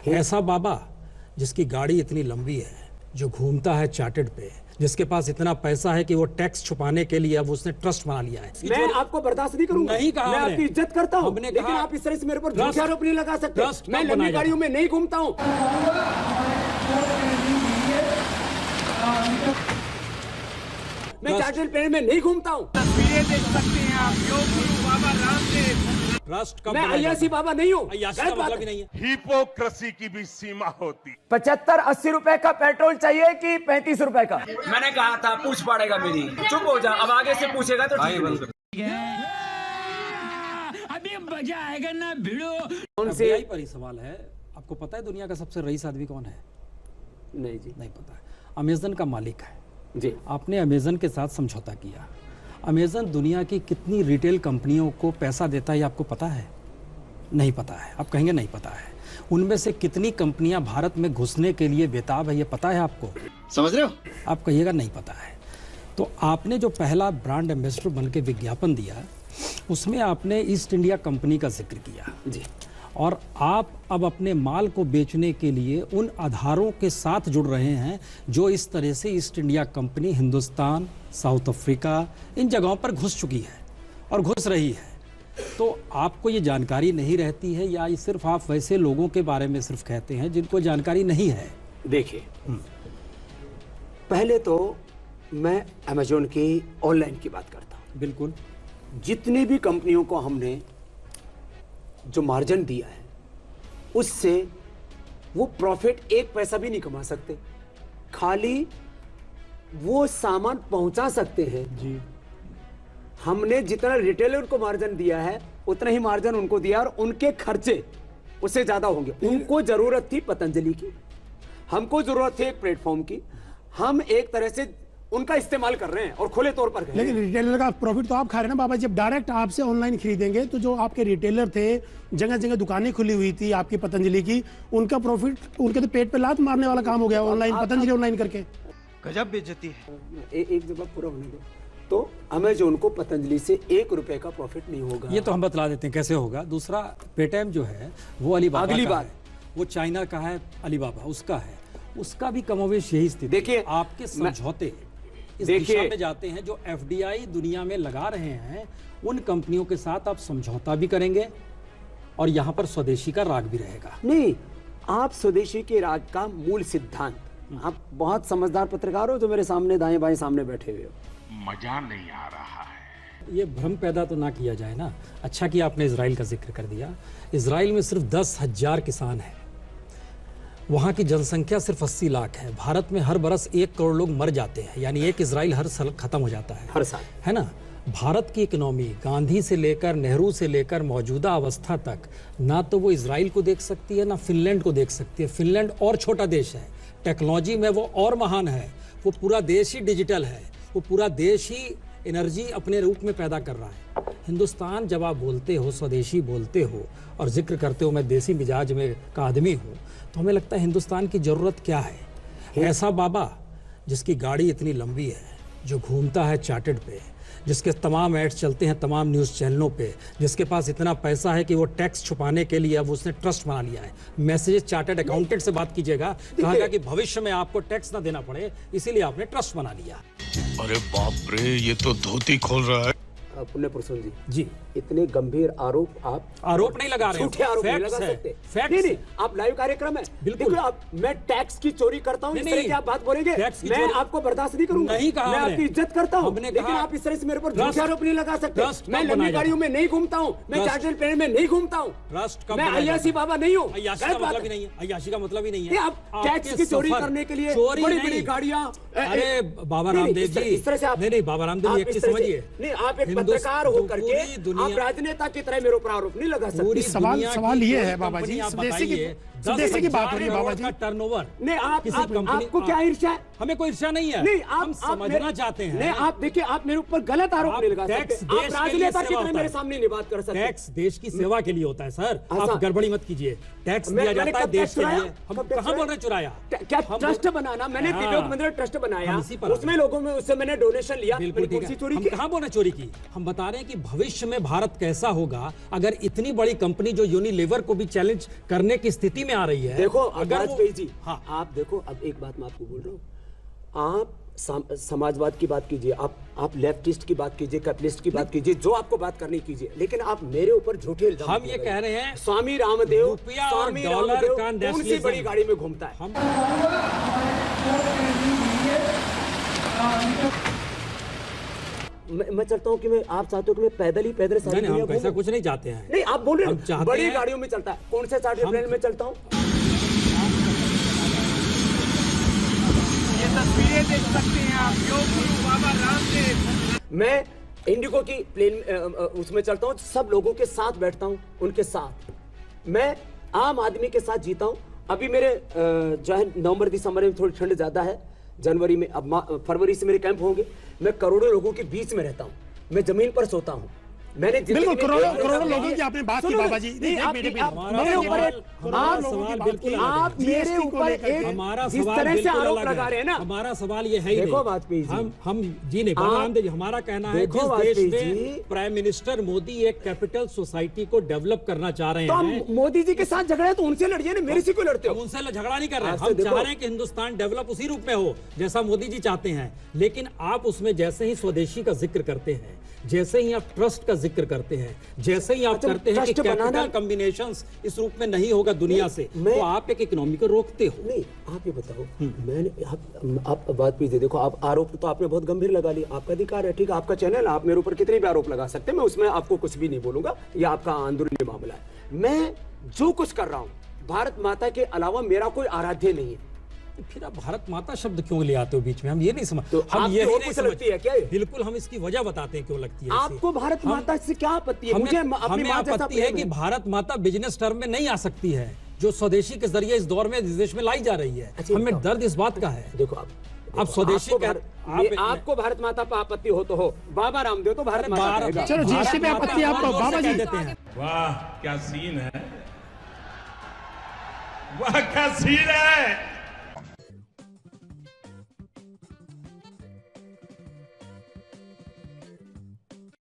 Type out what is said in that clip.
ऐसा बाबा जिसकी गाड़ी इतनी लंबी है, जो घूमता है चार्टर्ड पे, जिसके पास इतना पैसा है कि वो टैक्स छुपाने के लिए अब उसने ट्रस्ट बना लिया है। मैं आपको बर्दाश्त नहीं करूंगा। नहीं कहा, मैं आपकी इज्जत करता हूं, हमने लेकिन कहा आप इस तरह से मेरे पर झूठे आरोप नहीं लगा सकते। मैं लंबी गाड़ियों में नहीं घूमता हूं। मैं चार्टर्ड प्लेन में नहीं घूमता हूं। तस्वीरें देख सकते हैं आप, योग गुरु बाबा रामदेव। ट्रस्ट कब मैं बनाया अय्यासी जाता है? बाबा नहीं हूं। अय्यासी गलत का बात मतलब ही है। नहीं है। हिपोक्रेसी की भी सीमा होती। 75-80 रुपए का पेट्रोल चाहिए कि 35 रुपए का? मैंने कहा था पूछ पड़ेगा मेरी। चुप हो जा, अब आगे से पूछेगा तो ठीक है। अभी मजा आएगा ना भिड़ो। कौन से FBI पर ही सवाल है। आपको पता है दुनिया का सबसे रईस आदमी कौन है? नहीं जी, नहीं पता है। अमेजन का मालिक है जी। आपने अमेजन के साथ समझौता किया। अमेजन दुनिया की कितनी रिटेल कंपनियों को पैसा देता है ये आपको पता है? नहीं पता है। आप कहेंगे नहीं पता है। उनमें से कितनी कंपनियां भारत में घुसने के लिए बेताब है ये पता है आपको? समझ रहे हो? आप कहिएगा नहीं पता है। तो आपने जो पहला ब्रांड एम्बेसडर बन के विज्ञापन दिया उसमें आपने ईस्ट इंडिया कंपनी का जिक्र किया जी। और आप अब अपने माल को बेचने के लिए उन आधारों के साथ जुड़ रहे हैं जो इस तरह से East India Company Hindustan, South Africa, इन जगहों पर घुस चुकी है और घुस रही है। तो आपको ये जानकारी नहीं रहती है या ये सिर्फ आप वैसे लोगों के बारे में सिर्फ कहते हैं जिनको जानकारी नहीं है? देखिए, पहले तो मैं अमेजोन की ऑनलाइन की बात करता हूँ। बिल्कुल। जितनी भी कंपनियों को हमने जो मार्जिन दिया है उससे वो प्रॉफिट एक पैसा भी नहीं कमा सकते, खाली वो सामान पहुंचा सकते हैं जी। हमने जितना रिटेलर को मार्जिन दिया है उतना ही मार्जिन उनको दिया और उनके खर्चे उससे ज्यादा होंगे। उनको जरूरत थी पतंजलि की, हमको जरूरत थी एक प्लेटफॉर्म की। हम एक तरह से उनका इस्तेमाल कर रहे हैं और खुले तौर पर। लेकिन रिटेलर का प्रॉफिट तो आप खा रहे हैं ना बाबा। जब डायरेक्ट आपसे ऑनलाइन खरीदेंगे तो जो आपके रिटेलर थे, जगह जगह दुकानें खुली हुई थी आपकी पतंजलि की, उनका प्रॉफिट उनके तो पेट पे लात मारने वाला काम हो गया ऑनलाइन, पतंजलि ऑनलाइन करके। गजब बेइज्जती है। एक जवाब पूरा होने दो। तो अमेजोन को पतंजलि से 1 रुपए का प्रॉफिट नहीं होगा। ये तो हम बतला देते हैं कैसे होगा। दूसरा, पेटीएम जो है वो अलीबाबा अगली का बात। है, वो चाइना का है, अलीबाबा उसका है, उसका भी कमोवेश यही स्थिति। देखिए, आपके समझौते इस दिशा में जाते हैं। जो एफडीआई दुनिया में लगा रहे हैं उन कंपनियों के साथ आप समझौता भी करेंगे और यहाँ पर स्वदेशी का राग भी रहेगा। नहीं, आप स्वदेशी के राज का मूल सिद्धांत, आप बहुत समझदार पत्रकार हो जो मेरे सामने दाएं बाएं सामने बैठे हुए हो। मजा नहीं आ रहा है। ये भ्रम पैदा तो ना किया जाए ना। अच्छा कि आपने इजराइल का जिक्र कर दिया। इजराइल में सिर्फ 10,000 किसान हैं, वहाँ की जनसंख्या सिर्फ 80 लाख है। भारत में हर बरस 1 करोड़ लोग मर जाते हैं, यानी एक इजराइल हर साल खत्म हो जाता है, हर साल, है ना। भारत की इकोनॉमी गांधी से लेकर नेहरू से लेकर मौजूदा अवस्था तक ना तो वो इजराइल को देख सकती है ना फिनलैंड को देख सकती है। फिनलैंड और छोटा देश है, टेक्नोलॉजी में वो और महान है, वो पूरा देश ही डिजिटल है, वो पूरा देश ही एनर्जी अपने रूप में पैदा कर रहा है। हिंदुस्तान, जब आप बोलते हो स्वदेशी बोलते हो और जिक्र करते हो मैं देसी मिजाज में का आदमी हूँ, तो हमें लगता है हिंदुस्तान की ज़रूरत क्या है? ऐसा बाबा जिसकी गाड़ी इतनी लंबी है, जो घूमता है चार्टर्ड पे, जिसके तमाम एड्स चलते हैं तमाम न्यूज़ चैनलों पे, जिसके पास इतना पैसा है कि वो टैक्स छुपाने के लिए अब उसने ट्रस्ट बना लिया है। मैसेजेस चार्टर्ड अकाउंटेंट से बात कीजिएगा, कहा कि भविष्य में आपको टैक्स ना देना पड़े, इसीलिए आपने ट्रस्ट बना लिया। अरे बाप रे, ये तो धोती खोल रहा है। पुण्य पुरुषों जी, इतने गंभीर आरोप आप आरोप नहीं लगा रहे, झूठे आरोप नहीं लगा सकते। नहीं, आप लाइव कार्यक्रम है। बिल्कुल। आप, मैं टैक्स की चोरी करता हूँ, इस तरह की आप बात बोलेंगे, मैं आपको बर्दाश्त नहीं करूंगा। नहीं कहा, मैं आपकी इज्जत करता हूँ, हमने लेकिन कहा आप इस तरह से मेरे पर झूठे आरोप नहीं लगा सकते। मैं लंबी गाड़ियों में नहीं घूमता हूँ, मैं चार्टर्ड प्लेन में नहीं घूमता हूँ, मैं अय्यासी बाबा नहीं हूँ। अय्याशी का मतलब ही नहीं है, अय्याशी का मतलब ही नहीं है। आप टैक्स की चोरी करने के लिए बड़ी बड़ी गाड़ियाँ। अरे बाबा रामदेव जी, इस तरह से आप नहीं बाबा रामदेव जी एक चीज समझिए, नहीं, आप एक पत्रकार होकर के आप राजनेता की तरह मेरे ऊपर आरोप नहीं लगा सकते। सवाल ये है बाबा जी, स्वदेशी की बात हो रही है बाबा जी। टर्नओवर नहीं, आपको क्या ईर्ष्या है? हमें कोई ईर्ष्या नहीं है। नहीं, हम समझना चाहते हैं। नहीं, आप देखिए, आप मेरे ऊपर गलत आरोप नहीं लगा सकते। आप राजनेता की तरह मेरे सामने नहीं बात कर सकते। टैक्स देश की सेवा के लिए होता है सर, आप गड़बड़ी मत कीजिए। टैक्स दिया जाता है देश के लिए। हम कहाँ बोल रहे चुराया? क्या ट्रस्ट बनाना? मैंने दिव्यांग मंदिर ट्रस्ट बनाया, उसमें लोगों में उससे मैंने डोनेशन लिया। बिल्कुल ठीक है। हम कहाँ बोल रहे चोरी की? हम बता रहे हैं कि भविष्य में भारत कैसा होगा अगर इतनी बड़ी कंपनी जो यूनिलीवर को भी चैलेंज करने की स्थिति में में आ रही है। देखो अगर वो- वाजपेयी जी, हाँ, आप देखो, अब एक बात मैं आपको बोल रहा हूँ, आप समाजवाद की बात कीजिए, आप लेफ्टिस्ट की बात कीजिए, कैपिटलिस्ट की बात कीजिए, जो आपको बात करनी कीजिए, लेकिन आप मेरे ऊपर झूठे इल्जाम हम ये लगा कह रहे रहे हैं स्वामी रामदेव, रुपया और स्वामी डॉलर रामदेव का कौन सी नेशनलिज्म। बड़ी गाड़ी में घूमता है? हम मैं चाहता हूँ कि मैं, आप चाहते हो कि मैं पैदल सारी नहीं, दुनिया हम पैसा घूमूं? कुछ नहीं चाहते हैं। नहीं, आप बोल रहे हम हो चाहते बड़ी हैं- गाड़ियों में चलता है, कौन से चार्टर प्लेन में चलता हूँ? ये तस्वीरें देख सकते हैं आप, योग गुरु बाबा रामदेव। मैं इंडिगो की प्लेन उसमें चलता हूँ, सब लोगों के साथ बैठता हूँ, उनके साथ मैं आम आदमी के साथ जीता हूँ। अभी मेरे जो है नवंबर दिसंबर में थोड़ी ठंड ज्यादा है, जनवरी में, अब फरवरी से मेरे कैंप होंगे। मैं करोड़ों लोगों के बीच में रहता हूँ, मैं जमीन पर सोता हूँ। मैंने बिल्कुल करोड़ों लोगों की आपने बात की बाबा जी। नहीं, आप मेरे ऊपर आप मेरे ऊपर एक हमारा जिस सवाल तरह से बिल्कुल आरोप अलग लगा रहे हैं ना, हमारा सवाल ये है ही देखो नहीं। वाजपेयी जी, हम जी नहीं, रामदेव जी, हमारा कहना है देखो जिस वाजपेयी देश जी, में प्राइम मिनिस्टर मोदी एक कैपिटल सोसाइटी को डेवलप करना चाह रहे तो हम हैं, मोदी जी के साथ झगड़ा है तो उनसे लड़िए ना, मेरे से क्यों लड़ते हम हो? उनसे झगड़ा नहीं कर रहे हैं। आज से हम देखो- चाह रहे हैं कि हिंदुस्तान डेवलप उसी रूप में हो जैसा मोदी जी चाहते हैं। लेकिन आप उसमें जैसे ही स्वदेशी का जिक्र करते हैं, जैसे ही आप ट्रस्ट का जिक्र करते हैं, जैसे ही आप अच्छा, करते हैं कि ट्रस्ट बनाना- कैपिटल कॉम्बिनेशंस इस रूप में नहीं होगा दुनिया से, मैं- तो आप एक इकोनॉमी को रोकते हो। नहीं, आप ये बताओ, मैंने आप बात कीजिए। देखो, आप आरोप तो आपने बहुत गंभीर लगा लिया, आपका अधिकार है, ठीक है, आपका चैनल, आप मेरे ऊपर कितने भी आरोप लगा सकते हैं, मैं उसमें आपको कुछ भी नहीं बोलूंगा, ये आपका अंदरूनी मामला है। मैं जो कुछ कर रहा हूँ, भारत माता के अलावा मेरा कोई आराध्य नहीं है। फिर आप भारत माता शब्द क्यों ले आते हो बीच में? हम ये नहीं समझ, तो हम आपको यही और नहीं कुछ समझ लगती है क्या ये? बिल्कुल, हम इसकी वजह बताते हैं क्यों लगती है ऐसी। आपको भारत माता से क्या आपत्ति है? मुझे अपनी हमें माँ जैसा आपत्ति है प्रेम कि भारत माता बिजनेस टर्म में नहीं आ सकती है, जो स्वदेशी के जरिए इस दौर में इस देश में लाई जा रही है। अच्छा, हमें बताओ। दर्द इस बात का है। देखो आप स्वदेशी आपको आप आपको भारत माता पर आपत्ति हो तो हो, बाबा रामदेव तो भारत माता कहेगा। चलो जीएसटी पे आपत्ति है आपको, बाबा जी देते हैं। वाह क्या सीन है, वाह क्या सीन है।